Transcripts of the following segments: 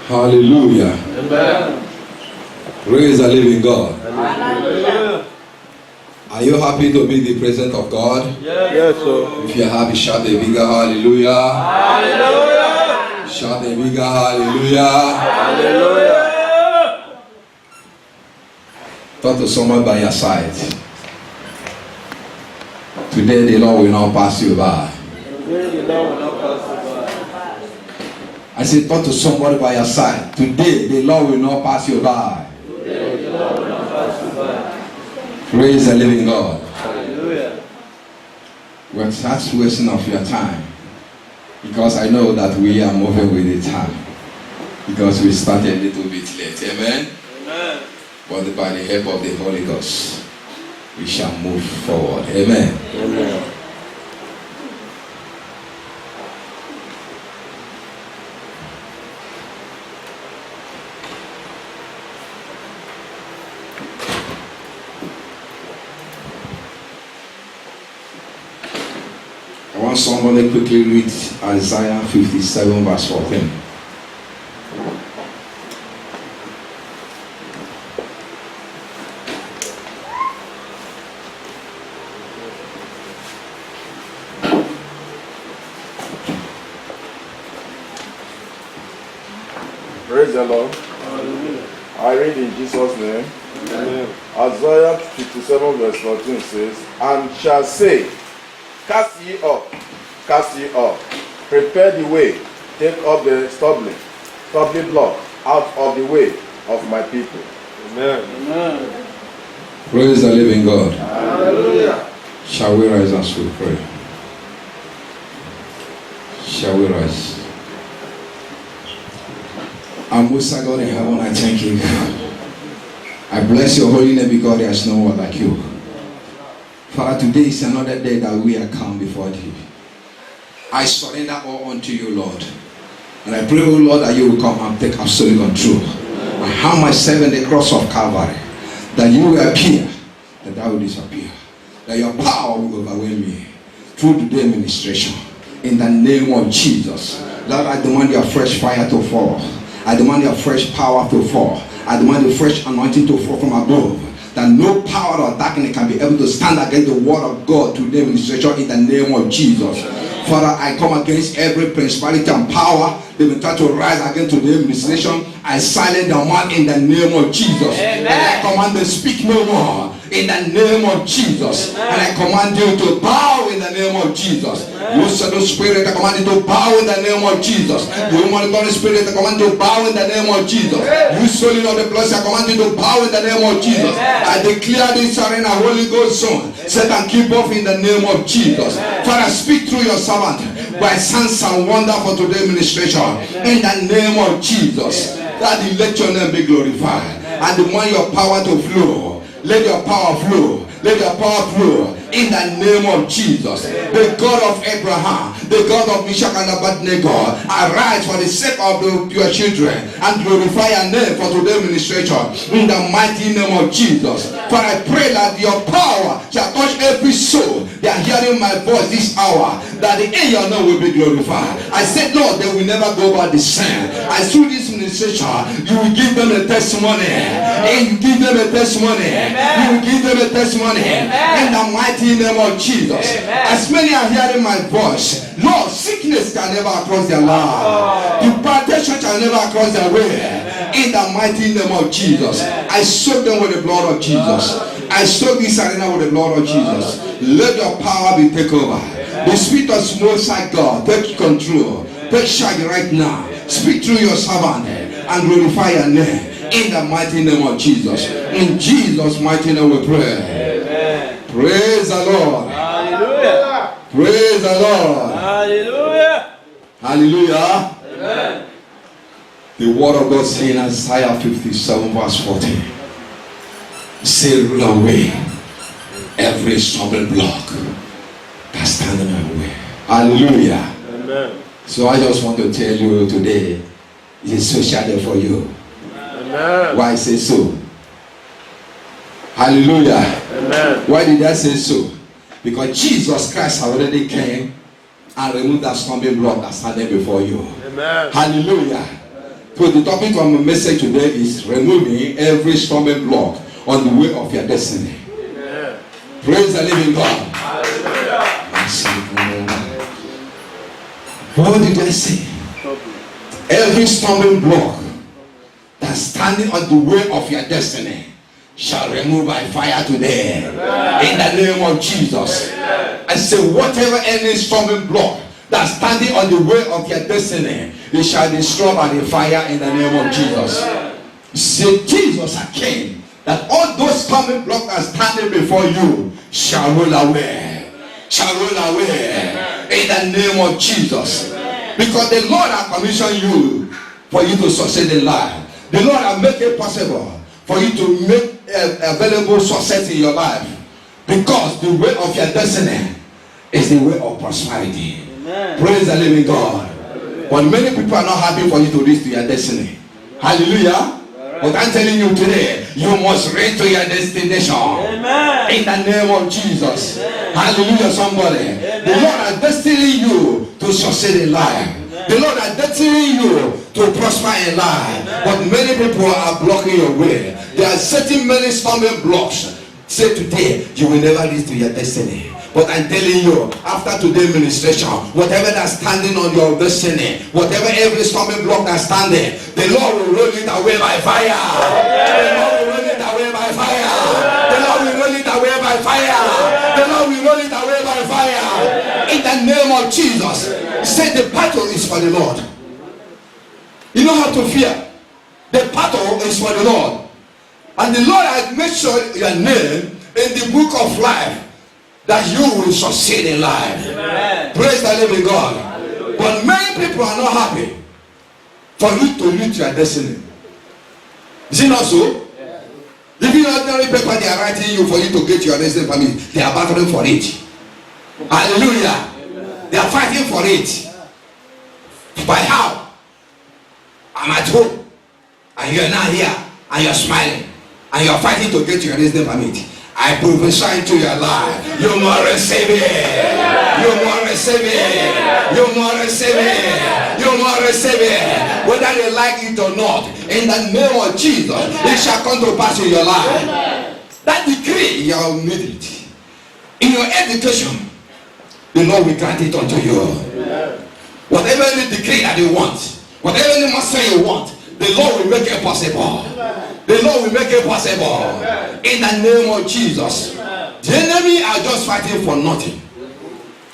Hallelujah. Amen. Praise the living God. Hallelujah. Are you happy to be in the presence of God? Yes, sir. If you're happy, shout a bigger hallelujah. Hallelujah. Shout a bigger hallelujah. Hallelujah. Talk to someone by your side. Today the Lord will not pass you by. Today the Lord will not pass you by. I said, talk to somebody by your side. Today the Lord will not pass you by. Today the Lord will not pass you by. Praise the living God. Hallelujah. Well, that's wasting of your time. Because I know that we are moving with the time. Because we started a little bit late. Amen? Amen. But by the help of the Holy Ghost, we shall move forward. Amen. Amen. I want somebody quickly read Isaiah 57 verse 14. Praise the Lord. Hallelujah. I read in Jesus' name. Amen. Isaiah 57 verse 14 says, "And shall say, cast ye up, prepare the way, take up the stumbling block out of the way of my people." Amen. Amen. Praise the living God. Hallelujah. Shall we rise as we pray? Shall we rise? And most High God in heaven, I thank you. I bless your holy name because there is no one like you. Father, today is another day that we are come before thee. I surrender all unto you, Lord. And I pray, oh Lord, that you will come and take absolute control. I have myself in the cross of Calvary, that you will appear, that I will disappear, that your power will overwhelm me through the administration. In the name of Jesus, Lord, I demand your fresh fire to fall. I demand your fresh power to fall. I demand the fresh anointing to fall from above, that no power or darkness can be able to stand against the word of God to the administration in the name of Jesus. Father, I come against every principality and power they will try to rise against to the administration. I silence the man in the name of Jesus. Amen. And I command them to speak no more in the name of Jesus. Amen. And I command you to bow in the name of Jesus. Amen. You said the spirit, I command you to bow in the name of Jesus. Amen. You want the spirit, I command you to bow in the name of Jesus. Amen. You soul of the blessed, I command you to bow in the name of Jesus. Amen. I declare this arena Holy Ghost zone. Satan, keep off in the name of Jesus. Amen. Father, speak through your servant. Amen. By signs and wonder for today's administration. Amen. In the name of Jesus. Amen. Daddy, let your name be glorified. Amen. And demand your power to flow. Let your power flow. Let your power flow. In the name of Jesus. Amen. The God of Abraham, the God of Meshach and Abednego, arise for the sake of your children and glorify your name for today's administration. In the mighty name of Jesus. For I pray that your power shall touch every soul. They are hearing my voice this hour, that the angel name will be glorified. I said, Lord, they will never go by the same. As through this administration, you will give them a testimony. And you give them a testimony. You will give them a testimony. In the mighty name of Jesus. As many are hearing my voice, Lord, sickness can never cross their life. Deportation shall never cross their way. In the mighty name of Jesus. I soak them with the blood of Jesus. I soak this arena with the blood of Jesus. Let your power be taken over. The Spirit of Most High God, take control. Take charge right now. Speak through your servant and glorify your name. In the mighty name of Jesus. In Jesus' mighty name we pray. Amen. Praise the Lord. Hallelujah. Praise the Lord. Hallelujah. Hallelujah. Amen. The word of God says in Isaiah 57 verse 14. Say, roll away every stumbling block that stands in my way. Hallelujah. Amen. So I just want to tell you today, it is so shadow for you. Amen. Why I say so? Hallelujah. Amen. Why did I say so? Because Jesus Christ already came and removed that stumbling block that standing before you. Amen. Hallelujah. So the topic of my message today is removing every stumbling block on the way of your destiny. Amen. Praise the living God. What did I say? Every stumbling block that's standing on the way of your destiny shall remove by fire today. In the name of Jesus. I say whatever any stumbling block that's standing on the way of your destiny, it shall destroy by the fire in the name of Jesus. Say Jesus came that all those stumbling blocks that are standing before you shall roll away. Shall roll away in the name of Jesus. Because the Lord has commissioned you for you to succeed in life. The Lord has made it possible for you to make available success in your life. Because the way of your destiny is the way of prosperity. Amen. Praise the living God. But many people are not happy for you to reach to your destiny. Hallelujah. But I'm telling you today, you must reach to your destination. Amen. In the name of Jesus. Amen. Hallelujah, somebody. Amen. The Lord has destined you to succeed in life. Amen. The Lord has destined you to prosper in life. Amen. But many people are blocking your way. There are setting many stumbling blocks. Say today, you will never reach to your destiny. But I'm telling you, after today's ministration, whatever that's standing on your destiny, whatever every stumbling block that's standing, the Lord will roll it away by fire. The Lord will roll it away by fire. The Lord will roll it away by fire. The Lord will roll it away by fire. In the name of Jesus. Say the battle is for the Lord. You don't have to fear. The battle is for the Lord. And the Lord has made sure your name in the book of life, that you will succeed in life. Amen. Praise the living God. Hallelujah. But many people are not happy for you to reach your destiny. Is it not so? Yes. Even ordinary paper they are writing you for you to get your destiny permit, they are battling for it. Hallelujah. Amen. They are fighting for it. By how? I'm at home and you're not here and you're smiling and you're fighting to get your destiny permit. I prophesy to your life. You must receive it. You must receive it. You must receive it. You must receive it. Whether they like it or not, in the name of Jesus, it shall come to pass in your life. That decree, you will need it. In your education, the Lord will grant it unto you. Whatever any decree that you want, whatever any master you want, the Lord will make it possible. The Lord will make it possible. In the name of Jesus. The enemy are just fighting for nothing.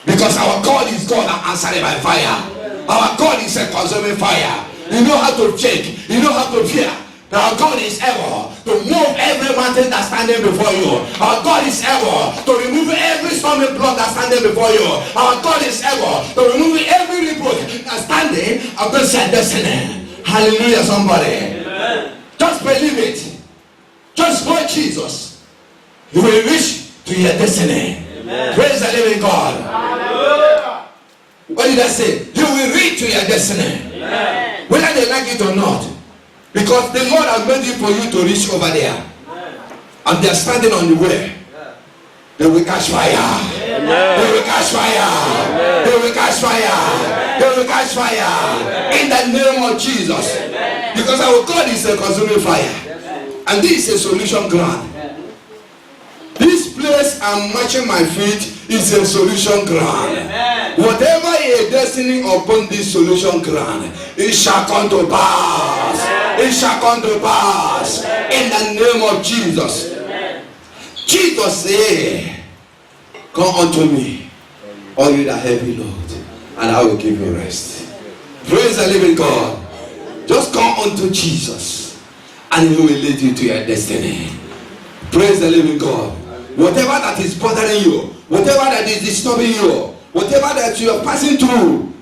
Because our God is God that answered by fire. Our God is a consuming fire. You don't have to shake. You don't have to fear. Our God is able to move every mountain that's standing before you. Our God is able to remove every stormy block that's standing before you. Our God is able to remove every reproach that's standing against your destiny. Hallelujah, somebody. Amen. Just believe it. Just go Jesus. You will reach to your destiny. Amen. Praise the living God. Hallelujah. What did I say? You will reach to your destiny. Amen. Whether they like it or not. Because the Lord has made it for you to reach over there. Amen. And they are standing on the way. They will catch fire. Amen. They will catch fire. Amen. They will catch fire. Amen. They will catch fire. Amen. In the name of Jesus. Amen. Because our God is a consuming fire. Amen. And this is a solution ground. Amen. This place I'm matching my feet is a solution ground. Amen. Whatever a destiny upon this solution ground, it shall come to pass. Amen. It shall come to pass. Amen. In the name of Jesus. Jesus said, come unto me, all you that heavy load, and I will give you rest. Praise the living God. Just come unto Jesus, and he will lead you to your destiny. Praise the living God. Whatever that is bothering you, whatever that is disturbing you, whatever that you are passing through,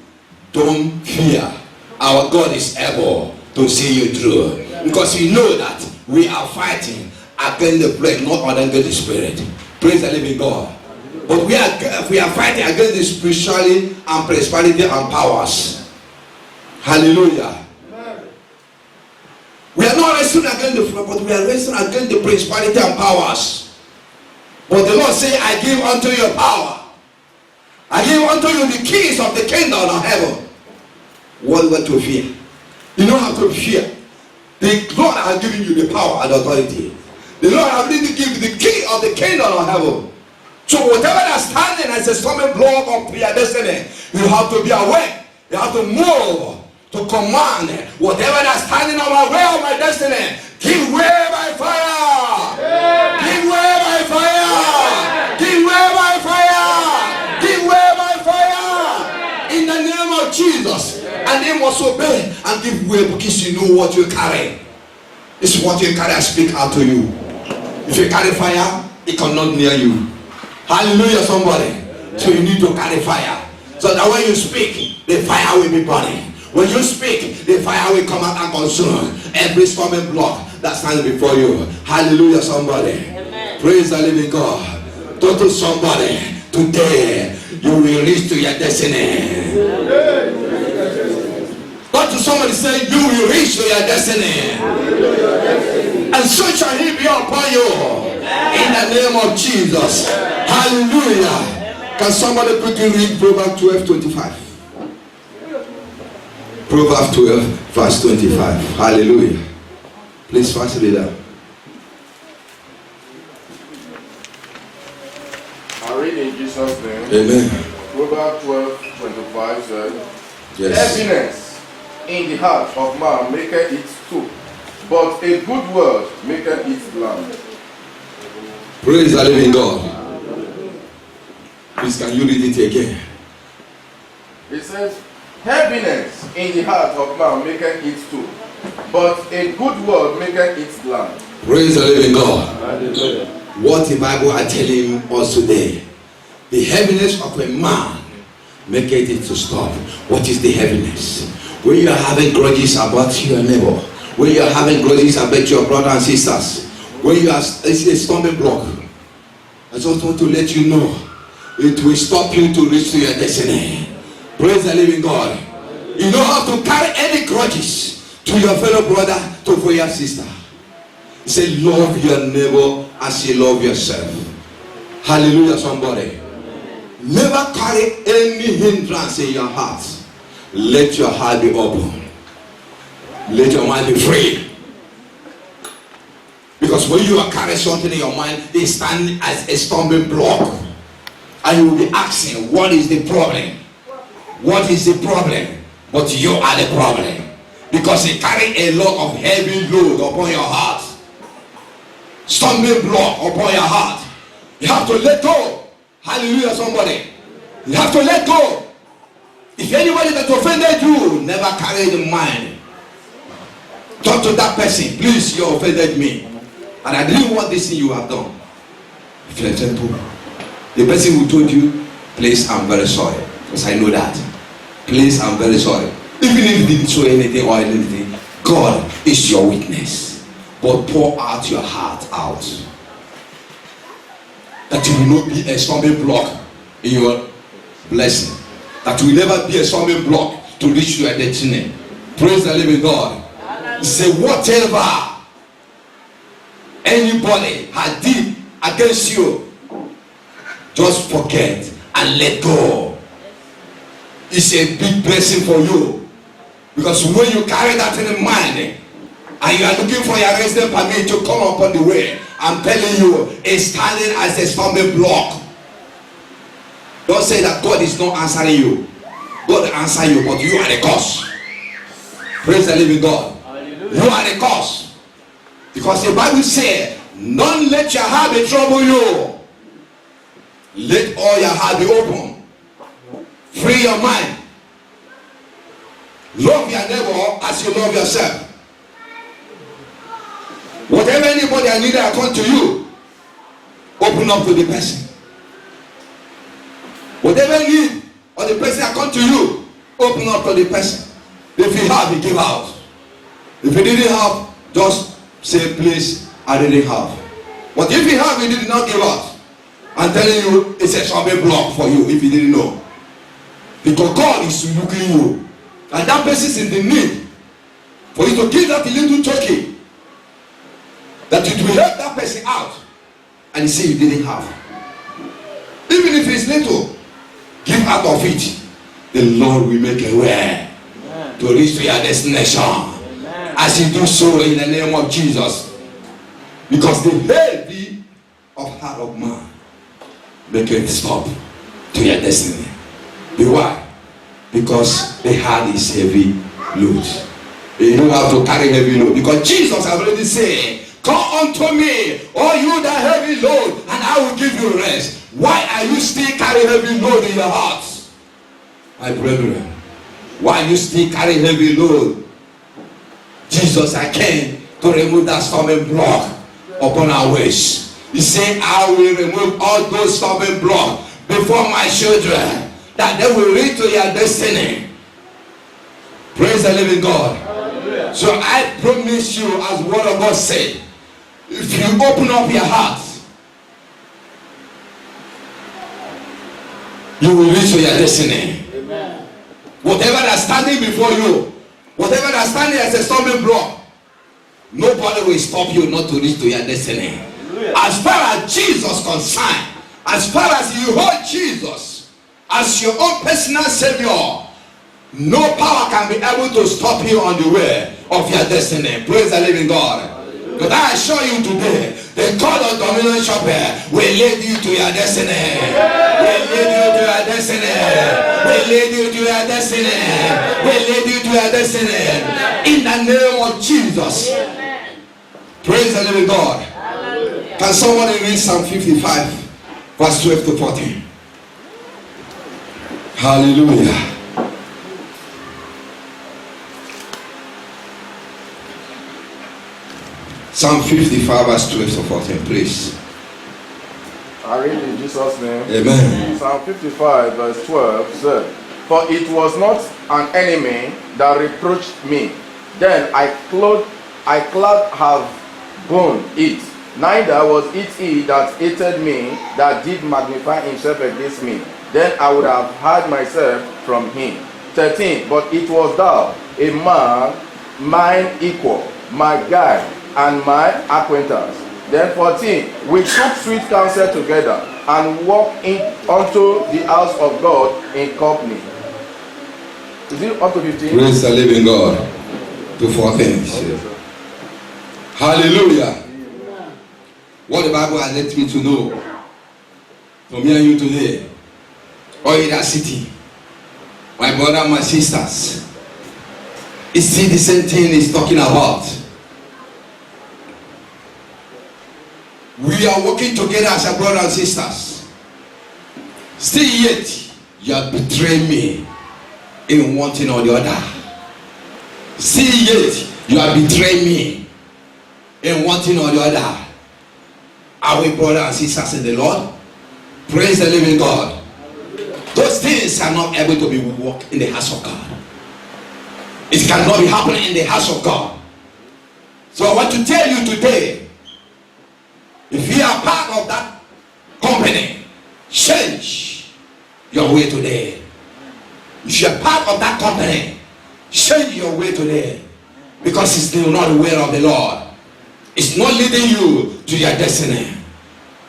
don't fear. Our God is able to see you through. Because we know that we are fighting against the flesh, not against the spirit. Praise the living God. But we are fighting against the spirituality and prosperity and powers. Hallelujah. Amen. We are not wrestling against the flesh, but we are wrestling against the prosperity and powers. But the Lord said, I give unto you power. I give unto you the keys of the kingdom of heaven. What to fear? You don't have to fear. The Lord has given you the power and authority. The Lord has really given you the key of the kingdom of heaven. So whatever that's standing as a stumbling block of your destiny, you have to be aware. You have to move to command whatever that's standing on my way of my destiny. Give way by fire. Yeah. Give way by fire. Yeah. Give way by fire. Yeah. Give way by fire. In the name of Jesus. And they must obey and give way because you know what you carry. It's what you carry. I speak out to you. If you carry fire, it cannot near you. Hallelujah, somebody. So you need to carry fire. So that when you speak, the fire will be burning. When you speak, the fire will come out and consume every storming block that stands before you. Hallelujah, somebody. Amen. Praise the living God. Talk to somebody. Today, you will reach to your destiny. Talk to somebody, say, you will reach to your destiny. And so shall he be upon you. In the name of Jesus. Hallelujah. Can somebody quickly read Proverbs 12:25? Proverbs 12, verse 25. Hallelujah. Please fast read that. I read in Jesus' name. Amen. Proverbs 12:25 says, Yes. Heaviness in the heart of man maketh it too, but a good word maketh it glad. Praise the living God. Please, can you read it again? It says, heaviness in the heart of man maketh it too, but a good word maketh it glad. Praise the living God. What the Bible are telling us today, the heaviness of a man maketh it to stop. What is the heaviness? When you are having grudges about your neighbor, when you are having grudges about your brothers and sisters, when you are, it's a stumbling block. I just want to let you know, it will stop you to reach to your destiny. Praise the living God. You don't have to carry any grudges to your fellow brother, to your sister. Say, love your neighbor as you love yourself. Hallelujah, somebody. Never carry any hindrance in your heart. Let your heart be open. Let your mind be free. Because when you are carrying something in your mind, they stand as a stumbling block. And you will be asking, what is the problem? What is the problem? But you are the problem. Because you carry a lot of heavy load upon your heart. Stumbling block upon your heart. You have to let go. Hallelujah, somebody. You have to let go. If anybody that offended you, never carry the mind. Talk to that person. Please, you offended me. And I didn't want this thing you have done. If you're gentle, the person who told you, please, I'm very sorry. Because I know that. Please, I'm very sorry. Even if you didn't show anything or anything, God is your witness. But pour out your heart out. That you will not be a stumbling block in your blessing. That you will never be a stumbling block to reach your destiny. Praise the living God. Say, whatever anybody had did against you, just forget and let go. It's a big blessing for you. Because when you carry that in mind and you are looking for your resident permit to come upon the way, I'm telling you, it's standing as a stumbling block. Don't say that God is not answering you. God answer you, but you are the cause. Praise the living God. Hallelujah. You are the cause. Because the Bible says, don't let your heart be trouble you. Let all your heart be open. Free your mind. Love your neighbor as you love yourself. Whatever anybody I need I come to you, open up to the person. Whatever you need or the person I come to you, open up to the person. If you have, you give out. If you didn't have, just say, please, I didn't have. But if you have, you did not give out. I'm telling you, it's a stumbling block for you if you didn't know. Because God is looking at you. And that person is in the need for you to give that little turkey. That it will help that person out. And you say you didn't have. Even if it's little, give out of it. The Lord will make a way to reach to your destination. as you do so in the name of Jesus. Because the heavy of heart of man make it stop to your destiny. Why? Because the heart is heavy load. You don't have to carry heavy load. Because Jesus has already said, come unto me, all you that heavy load, and I will give you rest. Why are you still carrying heavy load in your heart? My brethren, why you still carry heavy load? Jesus, I came to remove that stumbling block upon our ways. He said, I will remove all those stumbling blocks before my children, that they will reach to your destiny. Praise the living God. Hallelujah. So I promise you, as word of God said, if you open up your heart, you will reach to your destiny. Amen. Whatever that's standing before you, whatever that's standing as a stumbling block, nobody will stop you not to reach to your destiny. Hallelujah. As far as Jesus concerned, as far as you hold Jesus as your own personal savior, no power can be able to stop you on the way of your destiny. Praise the living God. But I assure you today, the God of dominion shopper will lead you to your destiny. Will lead you to your destiny. Will lead you to your destiny. Will lead you to your destiny. In the name of Jesus. Praise the living God. Can somebody read Psalm 55, verse 12 to 14? Hallelujah. Psalm 55, verse 12 to 14, please. I read in Jesus' name. Amen. Psalm 55, verse 12 said, for it was not an enemy that reproached me. Then I cloud have borne it. Neither was it he that hated me, that did magnify himself against me. Then I would have hid myself from him. 13. But it was thou, a man, mine equal, my guide, and my acquaintance. Then 14. We took sweet counsel together, and walked in unto the house of God in company. Is it up to 15? Praise the living God. To 14. Hallelujah. What the Bible has let me to know from me and you today, or in that city, my brother, my sisters, it's still the same thing he's talking about. We are working together as a brother and sisters. Still yet, you have betrayed me in one thing or the other. Still yet, you have betrayed me in one thing or the other. Are we brothers and sisters in the Lord? Praise the living God. Those things are not able to be worked in the house of God. It cannot be happening in the house of God. So I want to tell you today, if you are part of that company, change your way today. If you are part of that company, change your way today. Because it's still not the way of the Lord. It's not leading you to your destiny,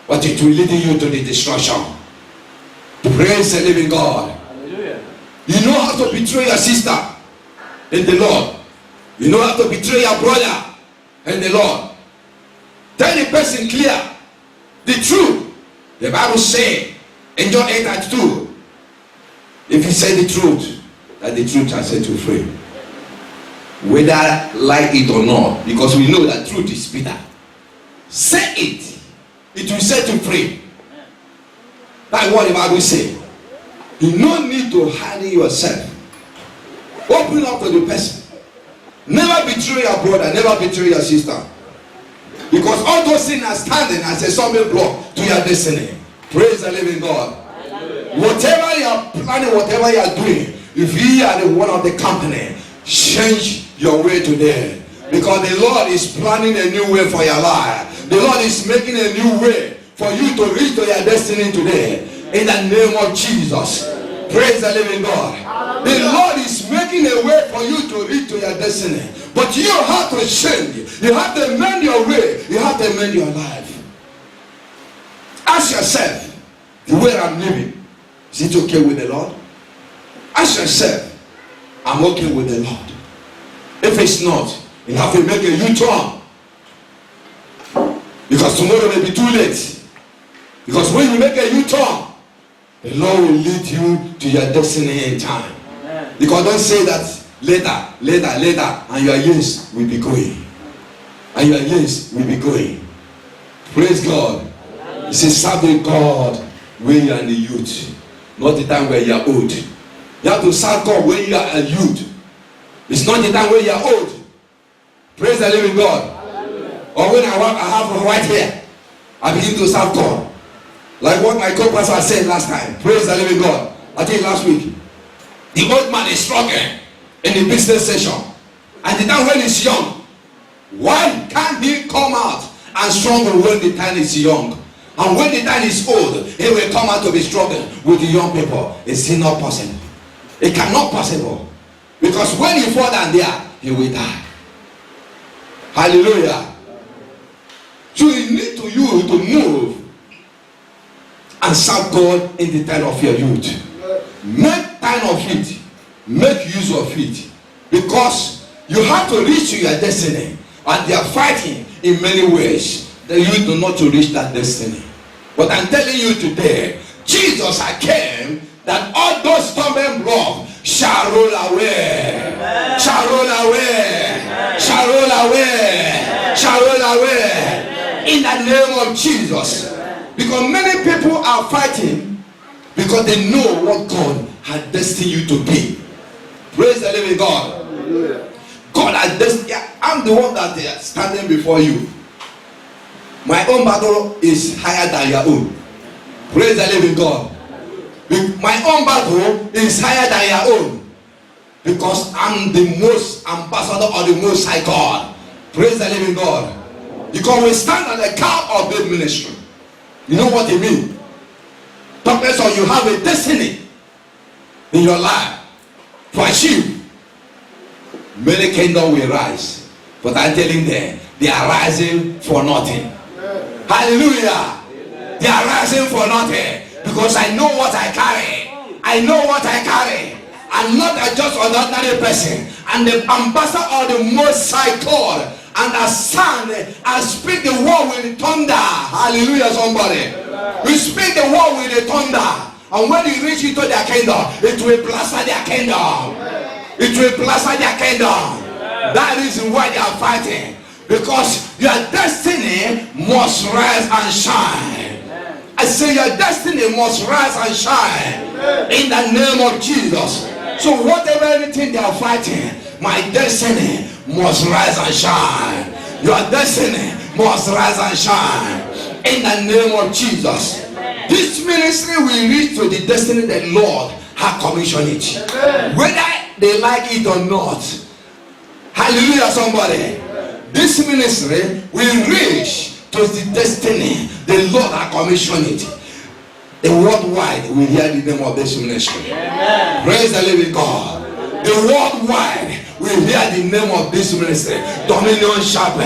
but it will lead you to the destruction. Praise the living God. Hallelujah. You know how to betray your sister in the Lord. You know how to betray your brother in the Lord. Tell the person clear the truth. The Bible says in John 8:2, if you say the truth, that the truth shall set you free. Whether like it or not, because we know that truth is bitter. Say it, it will set you free. That's what the Bible says. You no need to hide yourself. Open up to the person. Never betray your brother, never betray your sister. Because all those things are standing as a stumbling block to your destiny. Praise the living God. Whatever you are planning, whatever you are doing, if you are the one of the company, change your way today. Because the Lord is planning a new way for your life. The Lord is making a new way for you to reach to your destiny today. In the name of Jesus. Praise the living God. The Lord is making a way for you to reach to your destiny. But you have to change. You have to mend your way. You have to mend your life. Ask yourself, the way I'm living, is it okay with the Lord? Ask yourself, I'm okay with the Lord. If it's not, You have to make a U-turn. Because tomorrow may be too late. Because when you make a U-turn, the Lord will lead you to your destiny in time. Amen. Because don't say that later, and your years will be going. And your years will be going. Praise God. He says, serve God when you are in the youth, not the time where you are old. You have to serve God when you are a youth. It's not the time when you are old. Praise the living God. Or when I have white hair, I begin to serve God. Like what my co-pastor said last time. Praise the living God. I think last week. The old man is struggling in the business session. And the time when he's young, why can't he come out and struggle when the time is young? And when the time is old, he will come out to be struggling with the young people. It's not possible. It cannot possible. Because when he fall down there, he will die. Hallelujah. So you need you to move and serve God in the time of your youth. Make time of it. Make use of it. Because you have to reach to your destiny. And they are fighting in many ways that you do not to reach that destiny. But I'm telling you today, Jesus came that all those stumbling blocks shall roll away. Amen. Shall roll away. Amen. Shall roll away. Amen. Shall roll away. In the name of Jesus. Because many people are fighting because they know what God had destined you to be. Praise the living God. God has destined. I'm the one that is standing before you. My own battle is higher than your own. Praise the living God. My own battle is higher than your own. Because I'm the most ambassador of the Most High God. Praise the living God. Because we stand at the cap of the ministry. You know what it means? Professor, you have a destiny in your life to achieve. Many kingdoms will rise. But I'm telling them, they are rising for nothing. Amen. Hallelujah. Amen. They are rising for nothing. Because I know what I carry. I know what I carry. I'm not just an ordinary person. I'm the ambassador of the Most High God. And I stand and speak the word with the thunder. Hallelujah, somebody. Amen. We speak the word with the thunder. And when you reach into their kingdom, it will blast their kingdom. Amen. It will blast their kingdom. Amen. That is why they are fighting. Because your destiny must rise and shine. Amen. I say your destiny must rise and shine. Amen. In the name of Jesus. Amen. So whatever anything they are fighting, my destiny must rise and shine. Your destiny must rise and shine. In the name of Jesus. Amen. This ministry will reach to the destiny that Lord has commissioned it. Amen. Whether they like it or not. Hallelujah, somebody. Amen. This ministry will reach to the destiny the Lord has commissioned it. The worldwide will hear the name of this ministry. Amen. Praise the living God. The worldwide will hear the name of this ministry. Dominion Chapel,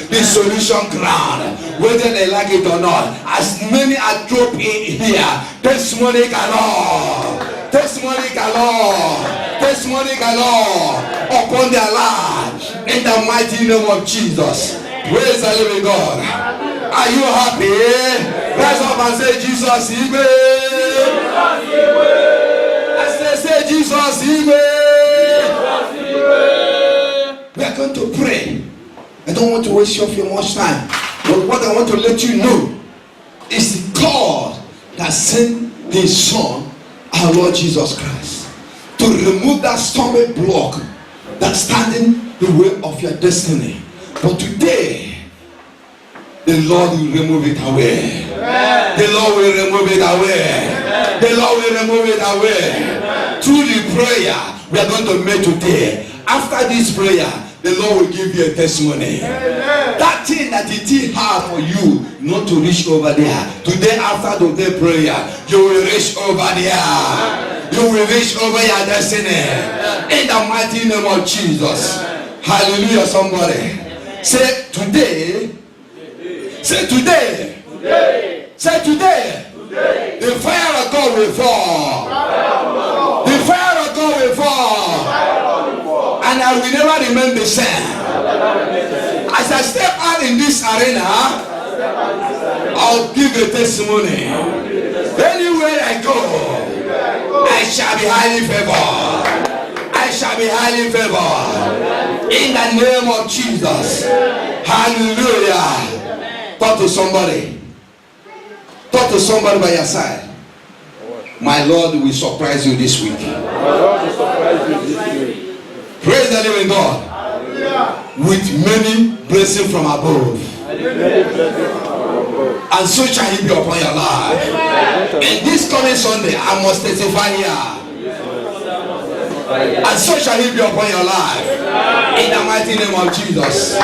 the solution ground. Whether they like it or not, as many are dropped in here, testimony galore, testimony galore, testimony galore upon their lives in the mighty name of Jesus. Praise the living God. Are you happy? Rise up and say, Jesus, he will. I say, Jesus, he will. We are going to pray. I don't want to waste your much time. But what I want to let you know is God that sent his Son, our Lord Jesus Christ, to remove that stumbling block that's standing the way of your destiny. But today, the Lord will remove it away. Amen. The Lord will remove it away. Amen. The Lord will remove it away. Amen. Through the prayer we are going to make today. After this prayer, the Lord will give you a testimony. Amen. That thing that it is hard for you not to reach over there. Today, after today prayer, you will reach over there. Amen. You will reach over your destiny. Amen. In the mighty name of Jesus. Amen. Hallelujah, somebody. Amen. Say today. Say today. Today. Say today. Today. The fire of God will fall. The fire of God will fall. And and I will never remain the same. As I step out in this arena, I'll give a testimony. Anywhere I go, I shall be highly favored. I shall be highly favored. In the name of Jesus. Hallelujah. Talk to somebody. Talk to somebody by your side. My Lord will surprise you this week. Praise the living God. With many blessings from above. And so shall he be upon your life. And this coming Sunday, I must testify here. And so shall he be upon your life. In the mighty name of Jesus.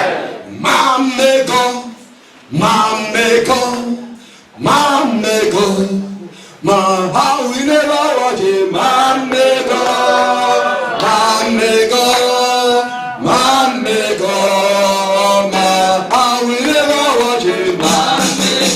Mamego, Mamego, Mamego, how we never watch him. Mamego, Mamego, Mamego, how we never watch him. Mamego,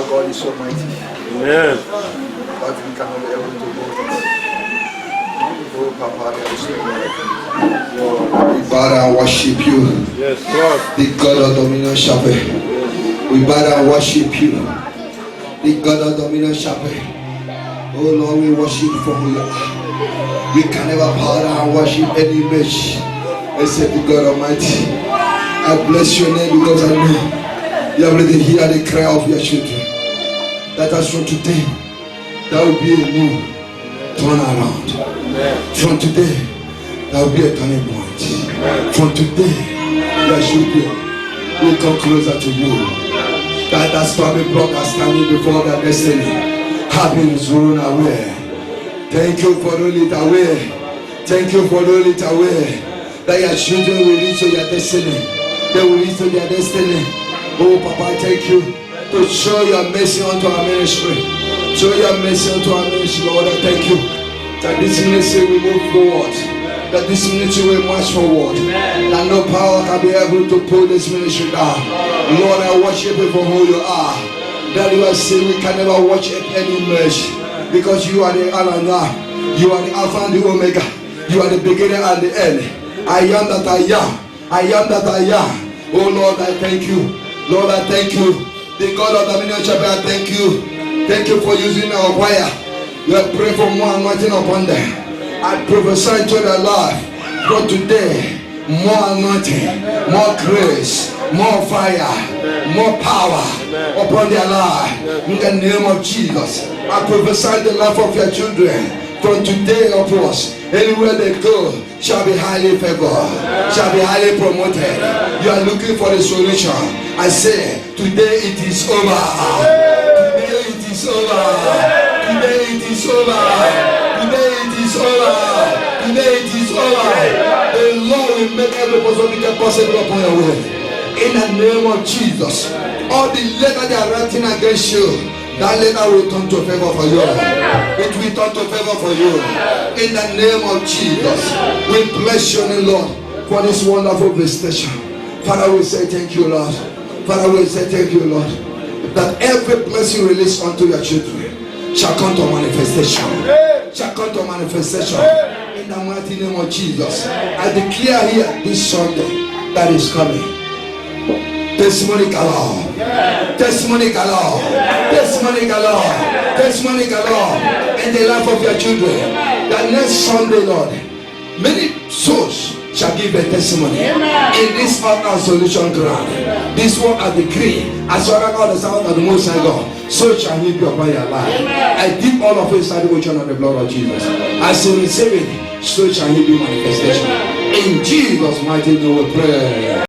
God is almighty. Amen. But we cannot be able to go. Oh, Papa, there is no miracle. We bow down and worship you, Yes, Lord. the God of dominion shepherd. We bow down and worship you, the God of dominion shepherd. Oh Lord, we worship you for who you are. We can never bow down and worship any image except the God Almighty. I bless your name because I know you have already heard the cry of your children. That as from today, there will be a new turnaround. From today, there will be a turning point. From today, your children will come closer to you. That stormy block are standing before their destiny have been thrown away. Thank you for rolling it away. Thank you for rolling it away. That your children will reach to their destiny. They will reach to their destiny. Oh, Papa, thank you to show your mercy unto our ministry. Show your mercy unto our ministry, Lord. I thank you that this ministry will move forward. That this ministry will march forward. That no power can be able to pull this ministry down. Lord, I worship you for who you are. That you are saying we can never worship any image. Because you are the Alana. You are the Alpha and the Omega. You are the beginning and the end. I am that I am. I am that I am. Oh Lord, I thank you. Lord, I thank you. The God of the Dominion Chapel, I thank you. Thank you for using our choir. We are praying for more anointing upon them. I prophesy to their life. For today, more anointing, more grace, more fire, more power upon their life. In the name of Jesus, I prophesy the life of your children. From today upwards, anywhere they go shall be highly favored, shall be highly promoted. You are looking for a solution. I say, today it is over. Today it is over. Today it is over. Today it is over. Today it is over. The Lord will make every possibility possible upon your way. In the name of Jesus, all the letter they are writing against you, that letter will turn to favor for you. It will turn to favor for you. In the name of Jesus, we bless your name, Lord, for this wonderful visitation. Father, we say thank you, Lord. Father, we say thank you, Lord, that every blessing released unto your children shall come to manifestation. Shall come to manifestation. In the mighty name of Jesus, I declare here this Sunday that is coming. Testimony galore. Testimony galore. Testimony galore. Testimony galore. In the life of your children. That next Sunday, Lord, many souls shall give a testimony in this altar solution ground. This one I decree, as well as all the sound of the Most High God, so shall He be upon your life. I dip all of it inside the ocean of the blood of Jesus. As you receive it, so shall He be manifestation. In Jesus' mighty name we pray.